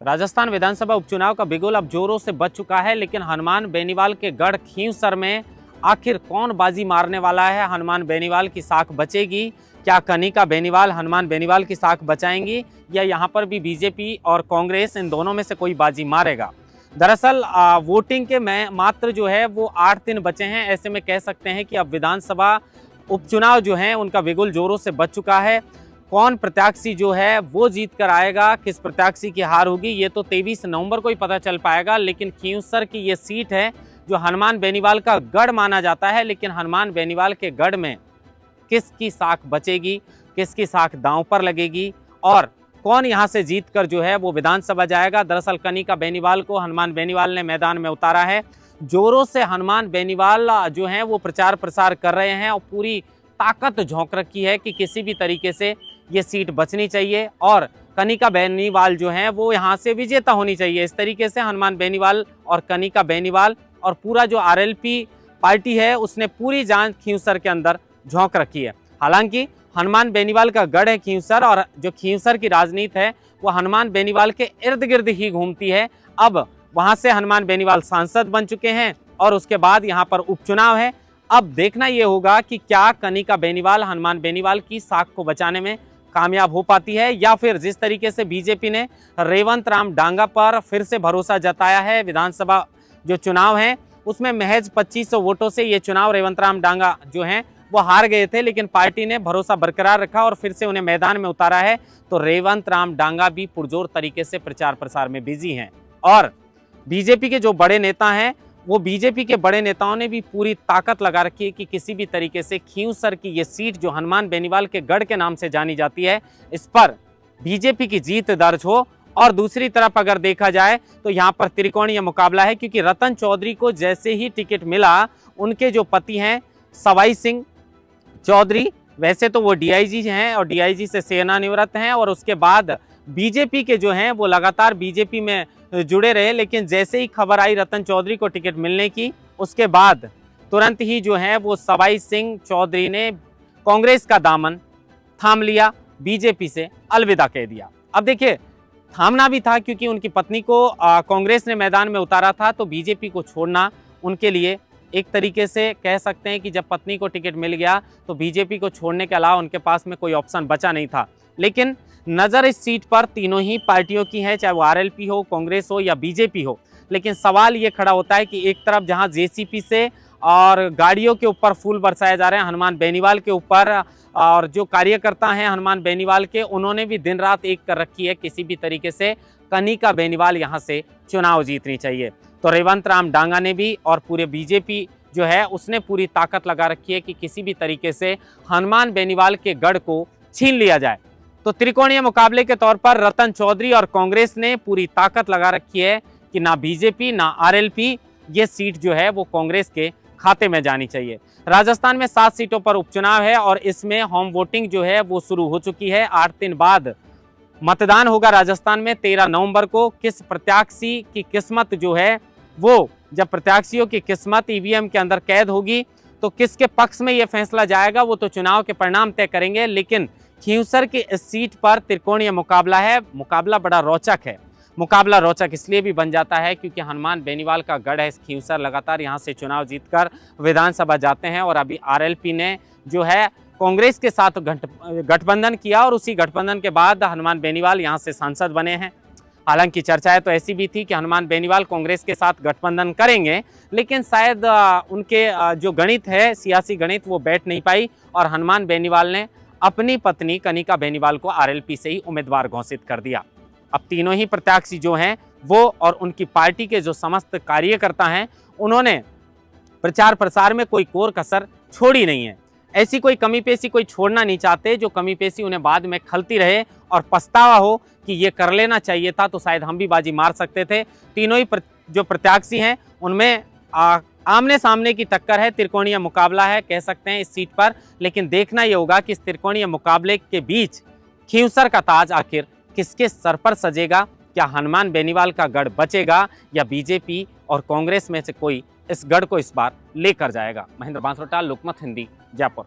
राजस्थान विधानसभा उपचुनाव का बिगुल अब जोरों से बज चुका है, लेकिन हनुमान बेनीवाल के गढ़ खींवसर में आखिर कौन बाजी मारने वाला है? हनुमान बेनीवाल की साख बचेगी? क्या कनिका बेनीवाल हनुमान बेनीवाल की साख बचाएंगी, या यहाँ पर भी बीजेपी और कांग्रेस इन दोनों में से कोई बाजी मारेगा? दरअसल वोटिंग के मात्र जो है वो 8 दिन बचे हैं। ऐसे में कह सकते हैं कि अब विधानसभा उपचुनाव जो है उनका बिगुल जोरों से बज चुका है। कौन प्रत्याशी जो है वो जीत कर आएगा, किस प्रत्याशी की हार होगी, ये तो 23 नवंबर को ही पता चल पाएगा। लेकिन खींवसर की ये सीट है जो हनुमान बेनीवाल का गढ़ माना जाता है, लेकिन हनुमान बेनीवाल के गढ़ में किसकी साख बचेगी, किसकी साख दांव पर लगेगी और कौन यहां से जीतकर जो है वो विधानसभा जाएगा? दरअसल कनिका बेनीवाल को हनुमान बेनीवाल ने मैदान में उतारा है। जोरों से हनुमान बेनीवाल जो है वो प्रचार प्रसार कर रहे हैं और पूरी ताकत झोंक रखी है कि किसी भी तरीके से ये सीट बचनी चाहिए और कनिका बेनीवाल जो हैं वो यहाँ से विजेता होनी चाहिए। इस तरीके से हनुमान बेनीवाल और कनिका बेनीवाल और पूरा जो आरएलपी पार्टी है उसने पूरी जान खींवसर के अंदर झोंक रखी है। हालांकि हनुमान बेनीवाल का गढ़ है खींवसर, और जो खींवसर की राजनीति है वो हनुमान बेनीवाल के इर्द गिर्द ही घूमती है। अब वहां से हनुमान बेनीवाल सांसद बन चुके हैं और उसके बाद यहाँ पर उपचुनाव है। अब देखना ये होगा कि क्या कनिका बेनीवाल हनुमान बेनीवाल की साख को बचाने में कामयाब हो पाती है, या फिर जिस तरीके से बीजेपी ने रेवंत राम डांगा पर फिर से भरोसा जताया है। विधानसभा जो चुनाव है उसमें महज 2500 वोटों से ये चुनाव रेवंत राम डांगा जो हैं वो हार गए थे, लेकिन पार्टी ने भरोसा बरकरार रखा और फिर से उन्हें मैदान में उतारा है। तो रेवंत राम डांगा भी पुरजोर तरीके से प्रचार प्रसार में बिजी हैं और बीजेपी के जो बड़े नेता हैं वो बीजेपी के बड़े नेताओं ने भी पूरी ताकत लगा रखी है कि किसी भी तरीके से खींवसर की ये सीट जो हनुमान बेनीवाल के गढ़ के नाम से जानी जाती है इस पर बीजेपी की जीत दर्ज हो। और दूसरी तरफ अगर देखा जाए तो यहाँ पर त्रिकोणीय मुकाबला है, क्योंकि रतन चौधरी को जैसे ही टिकट मिला उनके जो पति हैं सवाई सिंह चौधरी, वैसे तो वो डीआईजी हैं और डीआईजी से सेवानिवृत्त हैं और उसके बाद बीजेपी के जो हैं वो लगातार बीजेपी में जुड़े रहे, लेकिन जैसे ही खबर आई रतन चौधरी को टिकट मिलने की उसके बाद तुरंत ही जो है वो सवाई सिंह चौधरी ने कांग्रेस का दामन थाम लिया, बीजेपी से अलविदा कह दिया। अब देखिए थामना भी था क्योंकि उनकी पत्नी को कांग्रेस ने मैदान में उतारा था, तो बीजेपी को छोड़ना उनके लिए एक तरीके से कह सकते हैं कि जब पत्नी को टिकट मिल गया तो बीजेपी को छोड़ने के अलावा उनके पास में कोई ऑप्शन बचा नहीं था। लेकिन नज़र इस सीट पर तीनों ही पार्टियों की है, चाहे वो आरएलपी हो, कांग्रेस हो या बीजेपी हो। लेकिन सवाल ये खड़ा होता है कि एक तरफ जहां जेसीपी से और गाड़ियों के ऊपर फूल बरसाए जा रहे हैं हनुमान बेनीवाल के ऊपर, और जो कार्यकर्ता हैं हनुमान बेनीवाल के उन्होंने भी दिन रात एक कर रखी है किसी भी तरीके से कनिका बेनीवाल यहाँ से चुनाव जीतनी चाहिए। तो रेवंत राम डांगा ने भी और पूरे बीजेपी जो है उसने पूरी ताकत लगा रखी है कि किसी भी तरीके से हनुमान बेनीवाल के गढ़ को छीन लिया जाए। तो त्रिकोणीय मुकाबले के तौर पर रतन चौधरी और कांग्रेस ने पूरी ताकत लगा रखी है कि ना बीजेपी ना आरएलपी, ये सीट जो है वो कांग्रेस के खाते में जानी चाहिए। राजस्थान में 7 सीटों पर उपचुनाव है और इसमें होम वोटिंग जो है वो शुरू हो चुकी है। 8 दिन बाद मतदान होगा राजस्थान में 13 नवंबर को। किस प्रत्याशी की किस्मत जो है वो, जब प्रत्याशियों की किस्मत ईवीएम के अंदर कैद होगी तो किसके पक्ष में ये फैसला जाएगा वो तो चुनाव के परिणाम तय करेंगे। लेकिन खींवसर की इस सीट पर त्रिकोणीय मुकाबला है। मुकाबला बड़ा रोचक है। मुकाबला रोचक इसलिए भी बन जाता है क्योंकि हनुमान बेनीवाल का गढ़ है खींवसर, लगातार यहाँ से चुनाव जीतकर विधानसभा जाते हैं और अभी आरएलपी ने जो है कांग्रेस के साथ गठबंधन किया और उसी गठबंधन के बाद हनुमान बेनीवाल यहाँ से सांसद बने हैं। हालांकि चर्चाएं तो ऐसी भी थी कि हनुमान बेनीवाल कांग्रेस के साथ गठबंधन करेंगे, लेकिन शायद उनके जो गणित है, सियासी गणित, वो बैठ नहीं पाई और हनुमान बेनीवाल ने अपनी पत्नी कनिका बेनीवाल को आरएलपी से ही उम्मीदवार घोषित कर दिया। अब तीनों ही प्रत्याशी जो हैं वो और उनकी पार्टी के जो समस्त कार्यकर्ता हैं उन्होंने प्रचार प्रसार में कोई कोर कसर छोड़ी नहीं है। ऐसी कोई कमी पेशी कोई छोड़ना नहीं चाहते जो कमी पेशी उन्हें बाद में खलती रहे और पछतावा हो कि ये कर लेना चाहिए था तो शायद हम भी बाजी मार सकते थे। तीनों ही जो प्रत्याशी हैं उनमें आमने सामने की टक्कर है, त्रिकोणीय मुकाबला है कह सकते हैं इस सीट पर। लेकिन देखना ये होगा कि इस त्रिकोणीय मुकाबले के बीच खींवसर का ताज आखिर किसके सर पर सजेगा? क्या हनुमान बेनीवाल का गढ़ बचेगा या बीजेपी और कांग्रेस में से कोई इस गढ़ को इस बार लेकर जाएगा? महेंद्र बांसवाड़ा, लोकमत हिंदी, जयपुर।